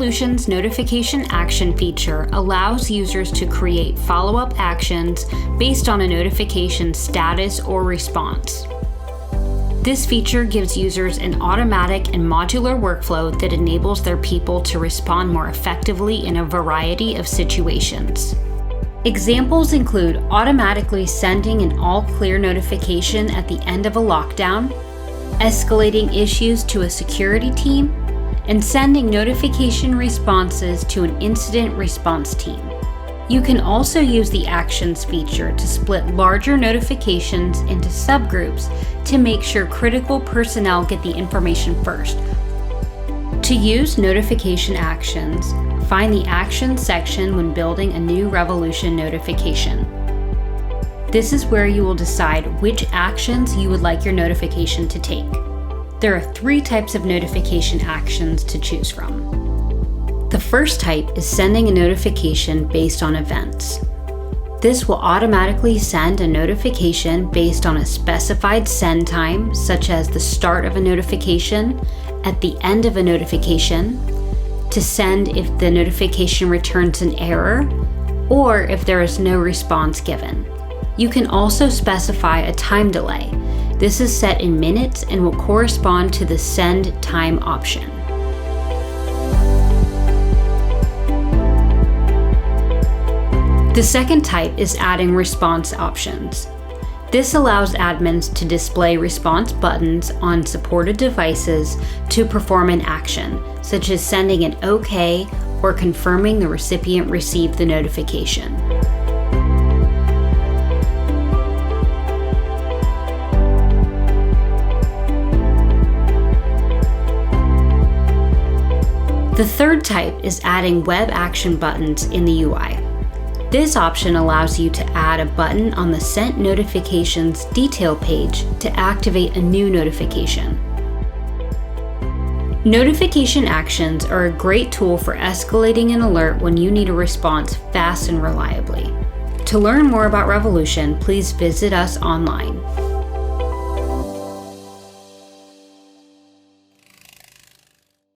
Revolution's notification action feature allows users to create follow-up actions based on a notification status or response. This feature gives users an automatic and modular workflow that enables their people to respond more effectively in a variety of situations. Examples include automatically sending an all-clear notification at the end of a lockdown, escalating issues to a security team, and sending notification responses to an incident response team. You can also use the Actions feature to split larger notifications into subgroups to make sure critical personnel get the information first. To use notification actions, find the Actions section when building a new Revolution notification. This is where you will decide which actions you would like your notification to take. There are 3 types of notification actions to choose from. The first type is sending a notification based on events. This will automatically send a notification based on a specified send time, such as the start of a notification, at the end of a notification, to send if the notification returns an error, or if there is no response given. You can also specify a time delay. This is set in minutes and will correspond to the send time option. The second type is adding response options. This allows admins to display response buttons on supported devices to perform an action, such as sending an OK or confirming the recipient received the notification. The third type is adding web action buttons in the UI. This option allows you to add a button on the Sent Notifications detail page to activate a new notification. Notification actions are a great tool for escalating an alert when you need a response fast and reliably. To learn more about Revolution, please visit us online.